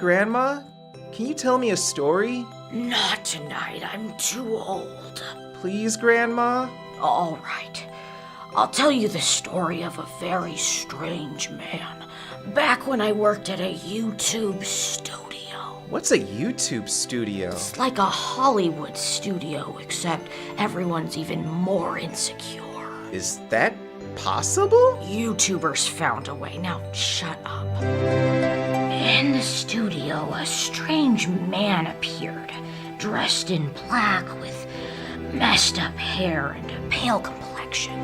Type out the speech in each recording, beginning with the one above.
Grandma? Can you tell me a story? Not tonight, I'm too old. Please, Grandma? All right. I'll tell you the story of a very strange man. Back when I worked at a YouTube studio. What's a YouTube studio? It's like a Hollywood studio, except everyone's even more insecure. Is that possible? YouTubers found a way. Now shut up. In the studio, a strange man appeared, dressed in black with messed up hair and a pale complexion.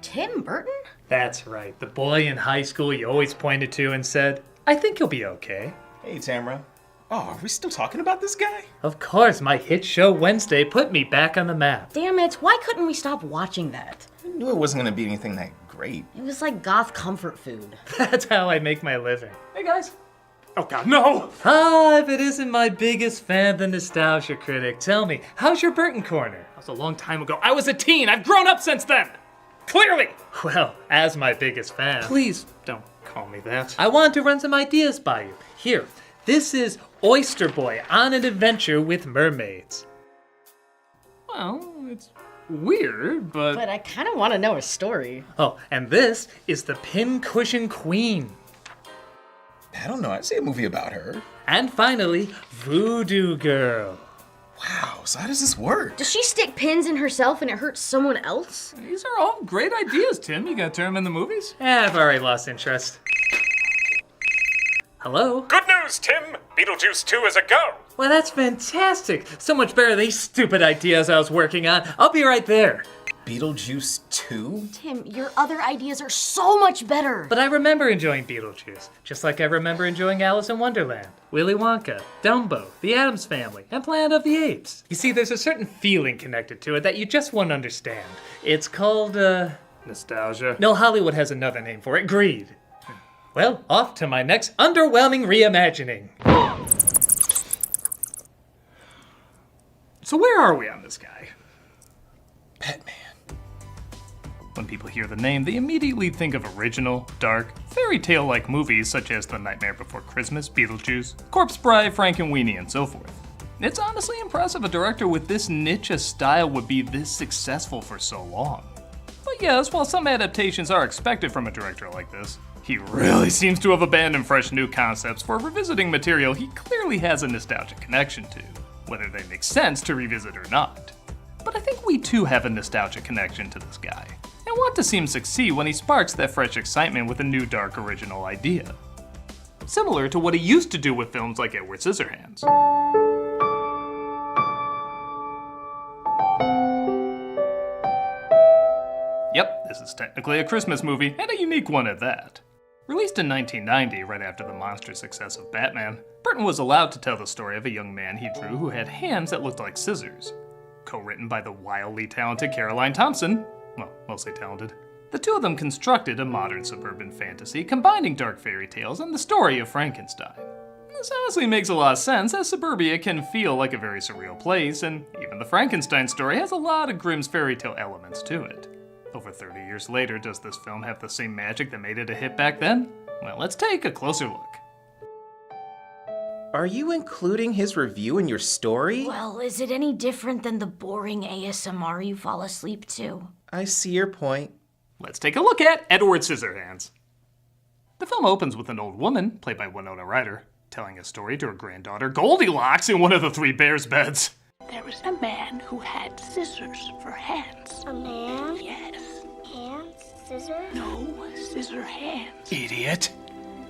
Tim Burton? That's right, the boy in high school you always pointed to and said, I think you'll be okay. Hey, Tamra. Oh, are we still talking about this guy? Of course, my hit show Wednesday put me back on the map. Damn it, why couldn't we stop watching that? I knew it wasn't going to be anything that great. It was like goth comfort food. That's how I make my living. Hey, guys. Oh, God, no! If it isn't my biggest fan, the Nostalgia Critic, tell me, how's your Burton Corner? That was a long time ago. I was a teen. I've grown up since then. Clearly. Well, as my biggest fan, Please don't call me that. I want to run some ideas by you. Here, this is Oyster Boy on an adventure with mermaids. Well, it's weird, but... But I kind of want to know a story. Oh, and this is the Pincushion Queen. I don't know. I'd say a movie about her. And finally, Voodoo Girl. Wow, so how does this work? Does she stick pins in herself and it hurts someone else? These are all great ideas, Tim. You gonna turn them in the movies? I've already lost interest. Hello? Good news, Tim! Beetlejuice 2 is a go! Well, that's fantastic. So much better than these stupid ideas I was working on. I'll be right there. Beetlejuice 2? Tim, your other ideas are so much better. But I remember enjoying Beetlejuice, just like I remember enjoying Alice in Wonderland, Willy Wonka, Dumbo, The Addams Family, and Planet of the Apes. You see, there's a certain feeling connected to it that you just won't understand. It's called, Nostalgia. No, Hollywood has another name for it, greed. Well, off to my next underwhelming reimagining. So where are we on this guy? Batman. When people hear the name, they immediately think of original, dark, fairy tale-like movies such as The Nightmare Before Christmas, Beetlejuice, Corpse Bride, Frankenweenie, and so forth. It's honestly impressive a director with this niche a style would be this successful for so long. But yes, while some adaptations are expected from a director like this, he really seems to have abandoned fresh new concepts for revisiting material he clearly has a nostalgic connection to, whether they make sense to revisit or not. But I think we too have a nostalgic connection to this guy, and want to see him succeed when he sparks that fresh excitement with a new dark original idea. Similar to what he used to do with films like Edward Scissorhands. Yep, this is technically a Christmas movie, and a unique one at that. Released in 1990, right after the monstrous success of Batman, Burton was allowed to tell the story of a young man he drew who had hands that looked like scissors. Co-written by the wildly talented Caroline Thompson, well, mostly talented. The two of them constructed a modern suburban fantasy combining dark fairy tales and the story of Frankenstein. This honestly makes a lot of sense, as suburbia can feel like a very surreal place, and even the Frankenstein story has a lot of Grimm's fairy tale elements to it. Over 30 years later, does this film have the same magic that made it a hit back then? Well, let's take a closer look. Are you including his review in your story? Well, is it any different than the boring ASMR you fall asleep to? I see your point. Let's take a look at Edward Scissorhands. The film opens with an old woman, played by Winona Ryder, telling a story to her granddaughter Goldilocks in one of the three bears' beds. There was a man who had scissors for hands. A man? Yes. Hands? Scissors? No, scissor hands. Idiot.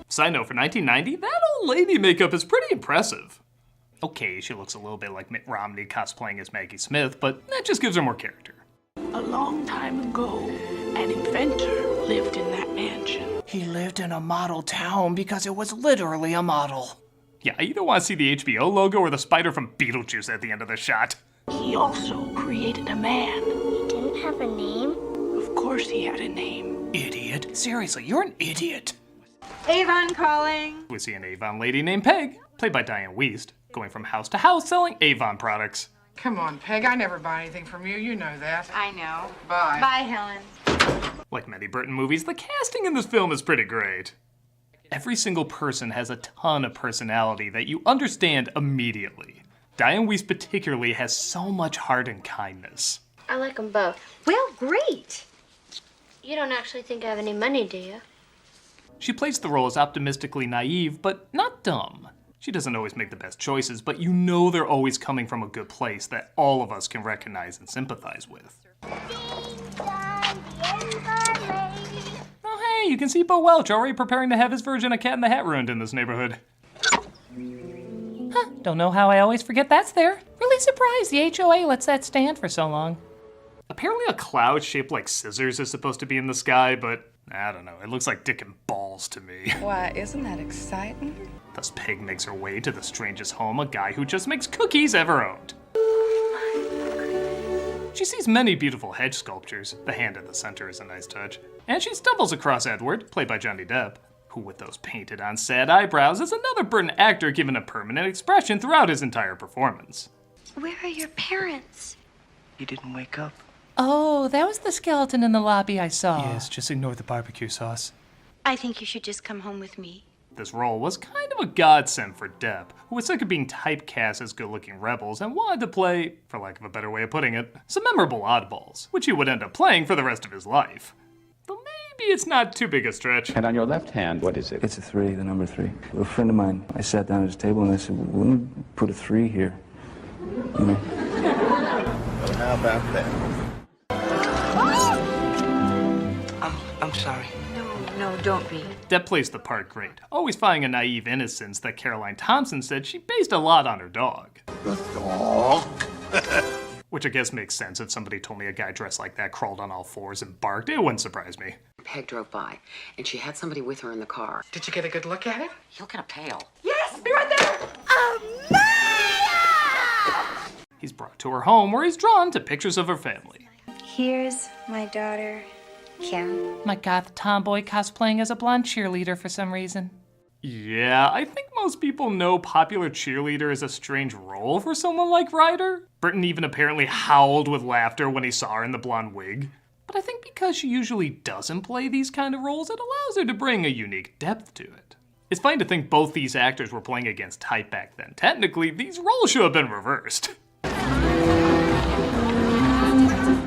Side note, for 1990, that old lady makeup is pretty impressive. Okay, she looks a little bit like Mitt Romney cosplaying as Maggie Smith, but that just gives her more character. A long time ago, an inventor lived in that mansion. He lived in a model town because it was literally a model. Yeah, you don't want to see the HBO logo or the spider from Beetlejuice at the end of the shot. He also created a man. He didn't have a name? Of course he had a name. Idiot. Seriously, you're an idiot. Avon calling. We see an Avon lady named Peg, played by Diane Wiest, going from house to house selling Avon products. Come on, Peg, I never buy anything from you. You know that. I know. Bye. Bye, Helen. Like many Burton movies, the casting in this film is pretty great. Every single person has a ton of personality that you understand immediately. Diane Weiss particularly has so much heart and kindness. I like them both. Well, great. You don't actually think I have any money, do you? She plays the role as optimistically naive, but not dumb. She doesn't always make the best choices, but you know they're always coming from a good place that all of us can recognize and sympathize with. Oh hey, you can see Bo Welch already preparing to have his version of Cat in the Hat ruined in this neighborhood. Huh, don't know how I always forget that's there. Really surprised the HOA lets that stand for so long. Apparently a cloud shaped like scissors is supposed to be in the sky, but I don't know, it looks like dick and balls to me. Why, isn't that exciting? Thus Peg makes her way to the strangest home a guy who just makes cookies ever owned. She sees many beautiful hedge sculptures. The hand at the center is a nice touch. And she stumbles across Edward, played by Johnny Depp, who with those painted on sad eyebrows is another Burton actor given a permanent expression throughout his entire performance. Where are your parents? You didn't wake up. Oh, that was the skeleton in the lobby I saw. Yes, just ignore the barbecue sauce. I think you should just come home with me. This role was kind of a godsend for Depp, who was sick of being typecast as good-looking rebels and wanted to play, for lack of a better way of putting it, some memorable oddballs, which he would end up playing for the rest of his life. Though maybe it's not too big a stretch. And on your left hand, what is it? It's a 3, the number 3. A friend of mine, I sat down at his table and I said, wouldn't we put a 3 here? You know? Well, how about that? I'm sorry. No, don't be. Depp plays the part great, always finding a naive innocence that Caroline Thompson said she based a lot on her dog. The dog? Which I guess makes sense. If somebody told me a guy dressed like that crawled on all fours and barked, it wouldn't surprise me. Peg drove by, and she had somebody with her in the car. Did you get a good look at it? You look kind of pale. Yes, be right there! He's brought to her home where he's drawn to pictures of her family. Here's my daughter, Kim. My goth tomboy cosplaying as a blonde cheerleader for some reason. Yeah, I think most people know popular cheerleader is a strange role for someone like Ryder. Burton even apparently howled with laughter when he saw her in the blonde wig. But I think because she usually doesn't play these kind of roles, it allows her to bring a unique depth to it. It's funny to think both these actors were playing against type back then. Technically, these roles should have been reversed.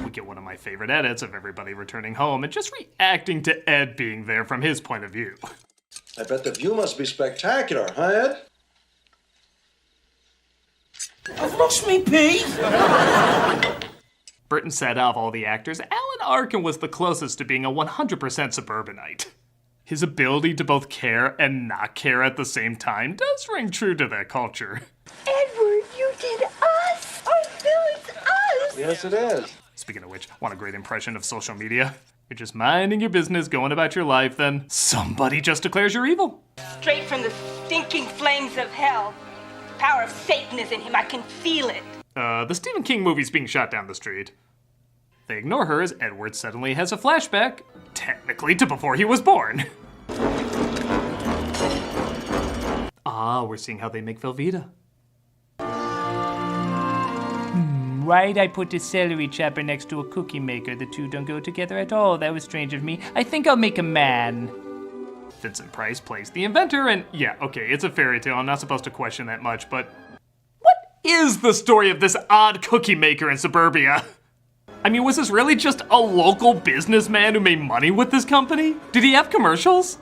We get one of my favorite edits of everybody returning home and just reacting to Ed being there from his point of view. I bet the view must be spectacular, huh, Ed? I've lost me pee. Burton said of all the actors, Alan Arkin was the closest to being a 100% suburbanite. His ability to both care and not care at the same time does ring true to that culture. Edward, you did us! I feel it's us! Yes, it is. Speaking of which, want a great impression of social media? You're just minding your business, going about your life, then somebody just declares you're evil. Straight from the stinking flames of hell. The power of Satan is in him. I can feel it. The Stephen King movie's being shot down the street. They ignore her as Edward suddenly has a flashback, technically to before he was born. Ah, we're seeing how they make Velveeta. Why'd I put a celery chopper next to a cookie maker? The two don't go together at all. That was strange of me. I think I'll make a man. Vincent Price plays the inventor, and yeah, okay, it's a fairy tale. I'm not supposed to question that much, but what is the story of this odd cookie maker in suburbia? I mean, was this really just a local businessman who made money with this company? Did he have commercials?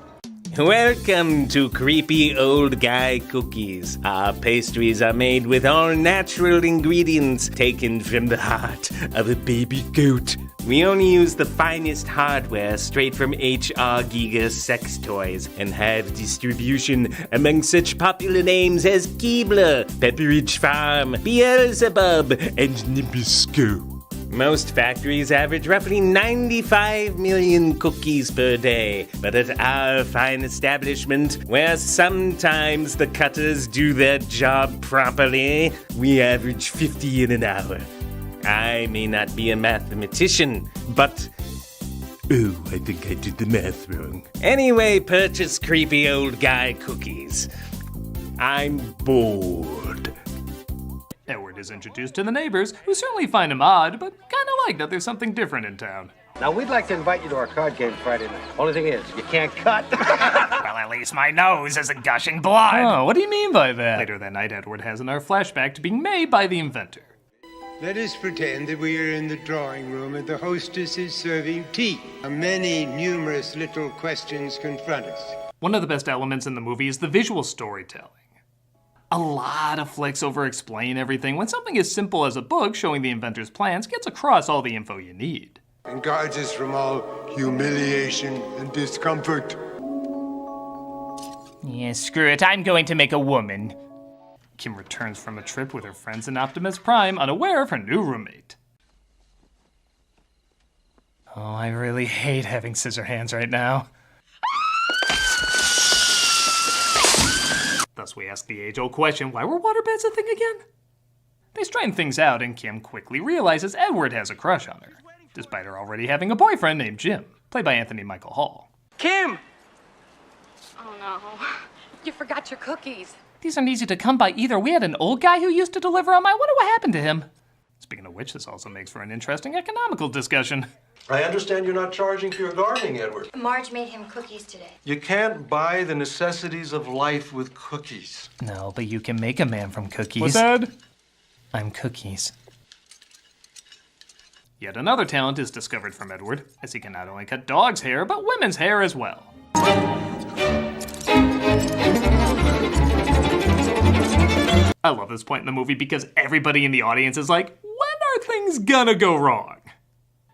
Welcome to Creepy Old Guy Cookies. Our pastries are made with all natural ingredients taken from the heart of a baby goat. We only use the finest hardware straight from HR Giga sex toys and have distribution among such popular names as Keebler, Pepperidge Farm, Beelzebub, and Nabisco. Most factories average roughly 95 million cookies per day, but at our fine establishment, where sometimes the cutters do their job properly, we average 50 in an hour. I may not be a mathematician, but... Oh, I think I did the math wrong. Anyway, purchase Creepy Old Guy Cookies. I'm bored. Edward is introduced to the neighbors, who certainly find him odd, but kinda like that there's something different in town. Now, we'd like to invite you to our card game Friday night. Only thing is, you can't cut. Well, at least my nose isn't gushing blood. Oh, what do you mean by that? Later that night, Edward has another flashback to being made by the inventor. Let us pretend that we are in the drawing room and the hostess is serving tea. Many numerous little questions confront us. One of the best elements in the movie is the visual storytelling. A lot of flicks over-explain everything when something as simple as a book showing the inventor's plans gets across all the info you need. And guards us from all humiliation and discomfort. Yeah, screw it. I'm going to make a woman. Kim returns from a trip with her friends in Optimus Prime, unaware of her new roommate. Oh, I really hate having Scissorhands right now. Thus we ask the age-old question, why were waterbeds a thing again? They straighten things out and Kim quickly realizes Edward has a crush on her, despite her already having a boyfriend named Jim, played by Anthony Michael Hall. Kim! Oh no, you forgot your cookies. These aren't easy to come by either. We had an old guy who used to deliver them. I wonder what happened to him. Speaking of which, this also makes for an interesting economical discussion. I understand you're not charging for your gardening, Edward. Marge made him cookies today. You can't buy the necessities of life with cookies. No, but you can make a man from cookies. What's that? I'm cookies. Yet another talent is discovered from Edward, as he can not only cut dogs' hair, but women's hair as well. I love this point in the movie because everybody in the audience is like, when are things gonna go wrong?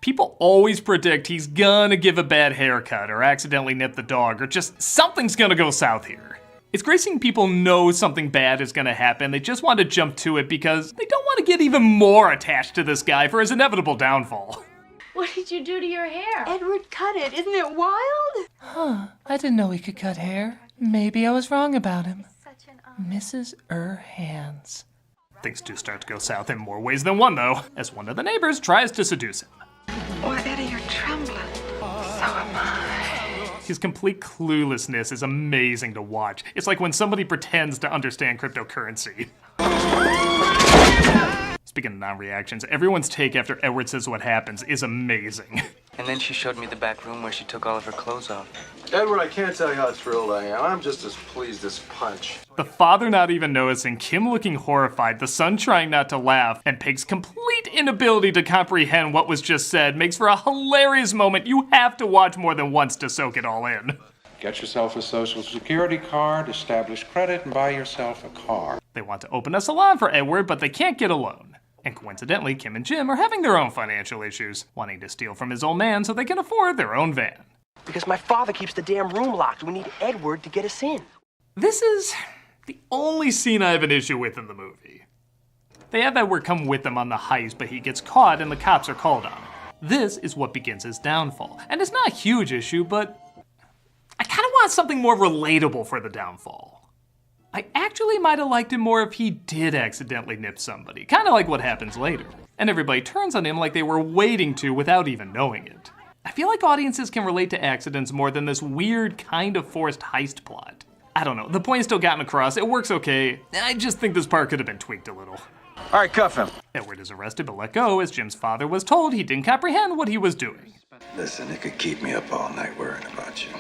People always predict he's gonna give a bad haircut or accidentally nip the dog or just something's gonna go south here. It's great seeing people know something bad is gonna happen. They just want to jump to it because they don't want to get even more attached to this guy for his inevitable downfall. What did you do to your hair? Edward cut it. Isn't it wild? Huh, I didn't know he could cut hair. Maybe I was wrong about him. Mrs. Hands. Things do start to go south in more ways than one, though, as one of the neighbors tries to seduce him. Why, Eddie, you're trembling. So am I. His complete cluelessness is amazing to watch. It's like when somebody pretends to understand cryptocurrency. Speaking of non-reactions, everyone's take after Edward says what happens is amazing. And then she showed me the back room where she took all of her clothes off. Edward, I can't tell you how thrilled I am. I'm just as pleased as punch. The father not even noticing, Kim looking horrified, the son trying not to laugh, and Pig's complete inability to comprehend what was just said makes for a hilarious moment you have to watch more than once to soak it all in. Get yourself a social security card, establish credit, and buy yourself a car. They want to open a salon for Edward, but they can't get a loan. And coincidentally, Kim and Jim are having their own financial issues, wanting to steal from his old man so they can afford their own van. Because my father keeps the damn room locked. We need Edward to get us in. This is the only scene I have an issue with in the movie. They have Edward come with them on the heist, but he gets caught and the cops are called on him. This is what begins his downfall. And it's not a huge issue, but I kind of want something more relatable for the downfall. I actually might have liked him more if he did accidentally nip somebody, kind of like what happens later. And everybody turns on him like they were waiting to without even knowing it. I feel like audiences can relate to accidents more than this weird, kind of forced heist plot. I don't know, the point's still gotten across, it works okay. I just think this part could have been tweaked a little. All right, cuff him. Edward is arrested but let go as Jim's father was told he didn't comprehend what he was doing. Listen, it could keep me up all night worrying about you.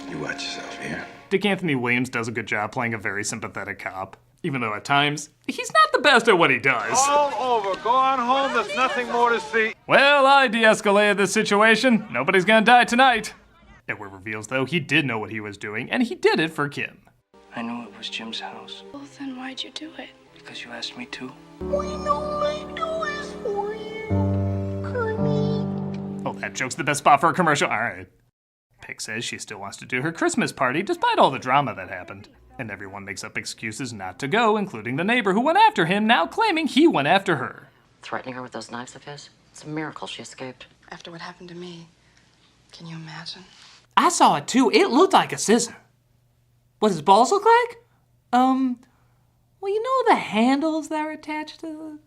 You watch yourself here. Dick Anthony Williams does a good job playing a very sympathetic cop, even though at times, he's not the best at what he does. All over. Go on home. There's nothing more to see. Well, I de-escalated this situation. Nobody's gonna die tonight. Edward reveals, though, he did know what he was doing, and he did it for Kim. I knew it was Jim's house. Well, then why'd you do it? Because you asked me to. We know I do is for you, Kermit. Oh, that joke's the best spot for a commercial. All right. Pig says she still wants to do her Christmas party despite all the drama that happened. And everyone makes up excuses not to go, including the neighbor who went after him, now claiming he went after her. Threatening her with those knives of his? It's a miracle she escaped. After what happened to me, can you imagine? I saw it too. It looked like a scissor. What does balls look like? Well, you know the handles that are attached to the...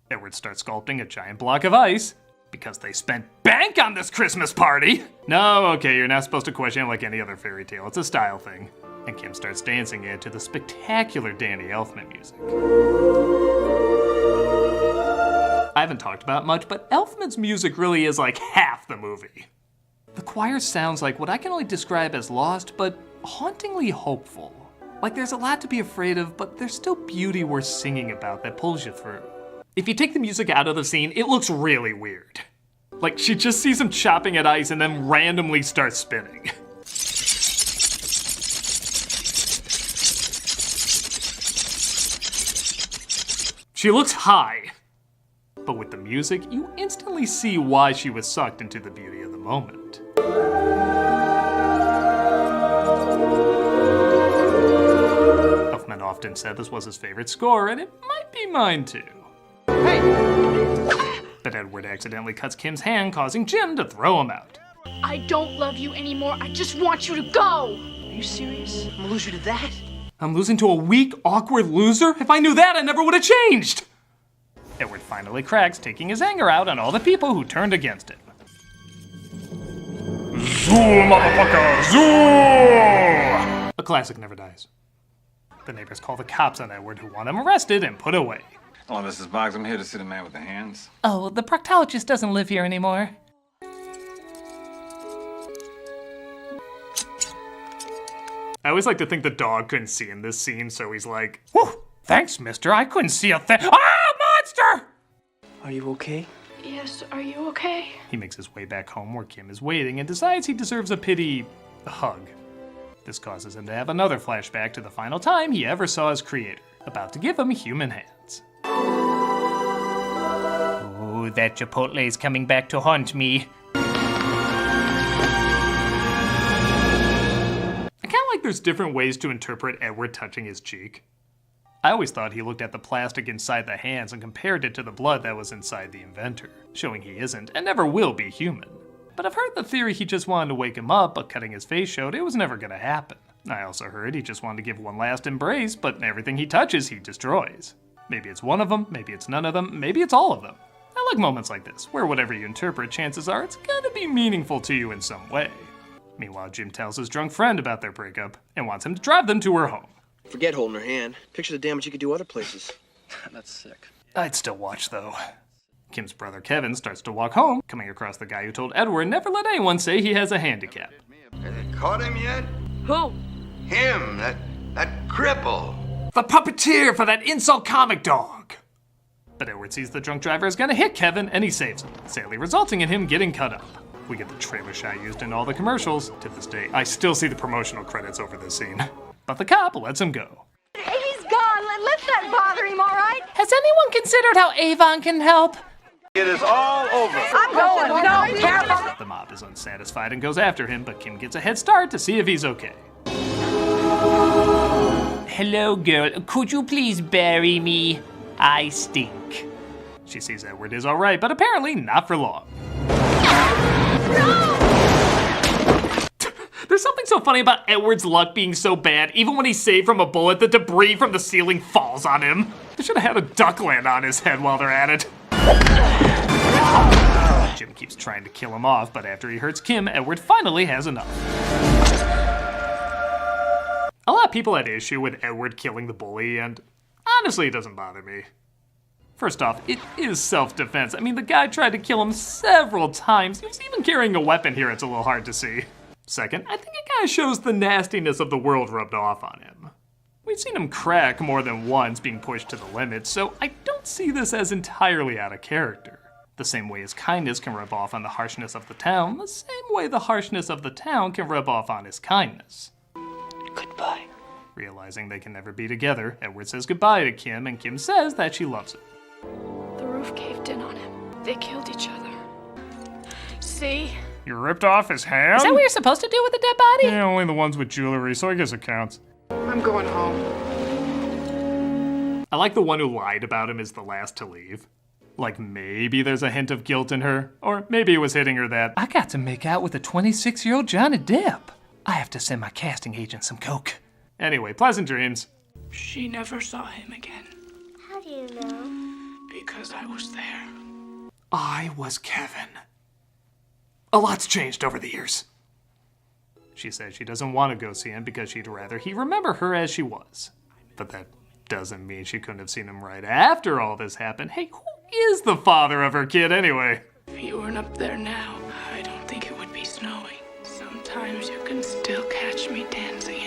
Edward starts sculpting a giant block of ice because they spent bank on this Christmas party. No, okay, you're not supposed to question it like any other fairy tale. It's a style thing. And Kim starts dancing it to the spectacular Danny Elfman music. I haven't talked about it much, but Elfman's music really is like half the movie. The choir sounds like what I can only describe as lost, but hauntingly hopeful. Like there's a lot to be afraid of, but there's still beauty worth singing about that pulls you through. If you take the music out of the scene, it looks really weird. Like she just sees him chopping at ice and then randomly starts spinning. She looks high, but with the music, you instantly see why she was sucked into the beauty of the moment. Huffman often said this was his favorite score, and it might be mine too. Hey! But Edward accidentally cuts Kim's hand, causing Jim to throw him out. I don't love you anymore. I just want you to go. Are you serious? I'm gonna lose you to that? I'm losing to a weak, awkward loser? If I knew that, I never would have changed! Edward finally cracks, taking his anger out on all the people who turned against him. Zoo, motherfucker! Zoo! A classic never dies. The neighbors call the cops on Edward, who want him arrested and put away. Hello, Mrs. Boggs. I'm here to see the man with the hands. Oh, the proctologist doesn't live here anymore. I always like to think the dog couldn't see in this scene, so he's like, "Whew, thanks, mister, I couldn't see a thing. Ah, monster!" Are you okay? Yes, are you okay? He makes his way back home where Kim is waiting and decides he deserves a pity hug. This causes him to have another flashback to the final time he ever saw his creator, about to give him human hands. Oh, that Chipotle's coming back to haunt me. There's different ways to interpret Edward touching his cheek. I always thought he looked at the plastic inside the hands and compared it to the blood that was inside the inventor, showing he isn't and never will be human. But I've heard the theory he just wanted to wake him up, but cutting his face showed it was never gonna happen. I also heard he just wanted to give one last embrace, but everything he touches he destroys. Maybe it's one of them, maybe it's none of them, maybe it's all of them. I like moments like this, where whatever you interpret, chances are it's gonna be meaningful to you in some way. Meanwhile, Jim tells his drunk friend about their breakup and wants him to drive them to her home. Forget holding her hand. Picture the damage you could do other places. That's sick. I'd still watch, though. Kim's brother Kevin starts to walk home, coming across the guy who told Edward never let anyone say he has a handicap. Has it caught him yet? Who? Him, that cripple. The puppeteer for that insult comic dog! But Edward sees the drunk driver is gonna hit Kevin, and he saves him, sadly resulting in him getting cut up. We get the trailer shot used in all the commercials. To this day, I still see the promotional credits over this scene. But the cop lets him go. He's gone. Let that bother him, all right? Has anyone considered how Avon can help? It is all over. I'm going. No, careful. The mob is unsatisfied and goes after him, but Kim gets a head start to see if he's okay. Hello, girl. Could you please bury me? I stink. She sees Edward is all right, but apparently not for long. There's something so funny about Edward's luck being so bad. Even when he's saved from a bullet, the debris from the ceiling falls on him. They should have had a duck land on his head while they're at it. Jim keeps trying to kill him off, but after he hurts Kim, Edward finally has enough. A lot of people had issue with Edward killing the bully, and honestly, it doesn't bother me. First off, it is self-defense. I mean, the guy tried to kill him several times. He was even carrying a weapon here. It's a little hard to see. Second, I think it kind of shows the nastiness of the world rubbed off on him. We've seen him crack more than once, being pushed to the limit, so I don't see this as entirely out of character. The same way his kindness can rub off on the harshness of the town, the same way the harshness of the town can rub off on his kindness. Goodbye. Realizing they can never be together, Edward says goodbye to Kim, and Kim says that she loves him. The roof caved in on him. They killed each other. See? You ripped off his hand? Is that what you're supposed to do with a dead body? Yeah, only the ones with jewelry, so I guess it counts. I'm going home. I like the one who lied about him is the last to leave. Like maybe there's a hint of guilt in her, or maybe it was hitting her that I got to make out with a 26-year-old Johnny Depp. I have to send my casting agent some coke. Anyway, pleasant dreams. She never saw him again. How do you know? Because I was there. I was Kevin. A lot's changed over the years. She says she doesn't want to go see him because she'd rather he remember her as she was. But that doesn't mean she couldn't have seen him right after all this happened. Hey, who is the father of her kid anyway? If you weren't up there now, I don't think it would be snowing. Sometimes you can still catch me dancing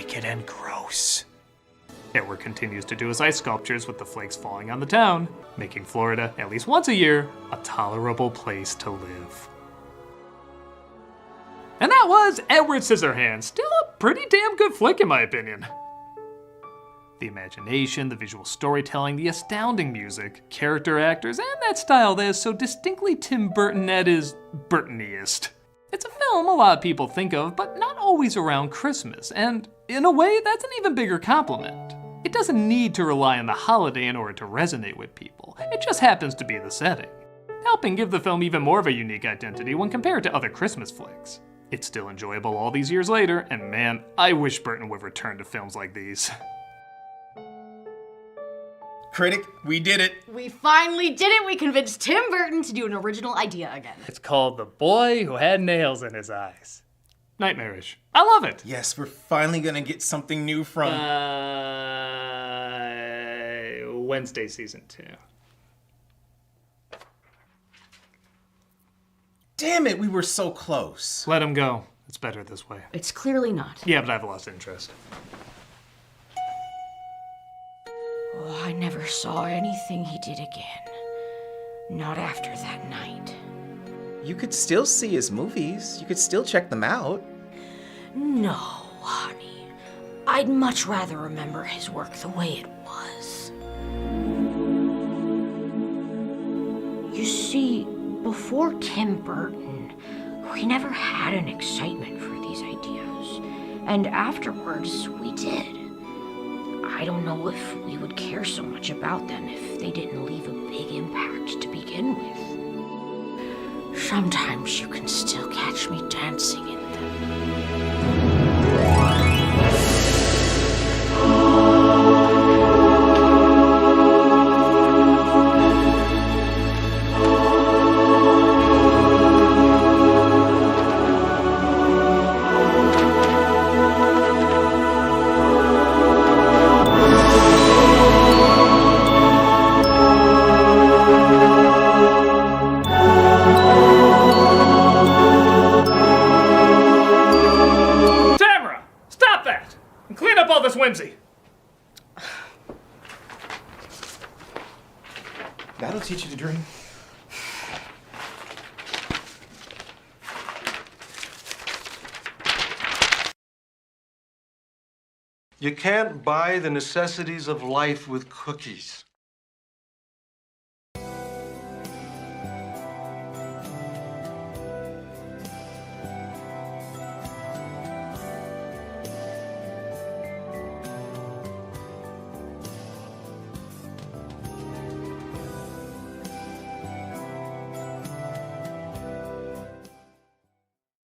naked and gross. Edward continues to do his ice sculptures with the flakes falling on the town, making Florida, at least once a year, a tolerable place to live. And that was Edward Scissorhands, still a pretty damn good flick in my opinion. The imagination, the visual storytelling, the astounding music, character actors, and that style that is so distinctly Tim Burton that is Burtoniest. It's a film a lot of people think of, but not always around Christmas, and in a way, that's an even bigger compliment. It doesn't need to rely on the holiday in order to resonate with people, it just happens to be the setting, helping give the film even more of a unique identity when compared to other Christmas flicks. It's still enjoyable all these years later, and man, I wish Burton would return to films like these. Critic, we did it. We finally did it. We convinced Tim Burton to do an original idea again. It's called The Boy Who Had Nails in His Eyes. Nightmarish. I love it. Yes, we're finally gonna get something new from... Wednesday season 2. Damn it, we were so close. Let him go. It's better this way. It's clearly not. Yeah, but I've lost interest. Oh, I never saw anything he did again. Not after that night. You could still see his movies. You could still check them out. No, honey. I'd much rather remember his work the way it was. You see, before Tim Burton, we never had an excitement for these ideas. And afterwards, we did. I don't know if we would care so much about them if they didn't leave a big impact to begin with. Sometimes you can still catch me dancing in them. Whimsy. That'll teach you to dream. You can't buy the necessities of life with cookies.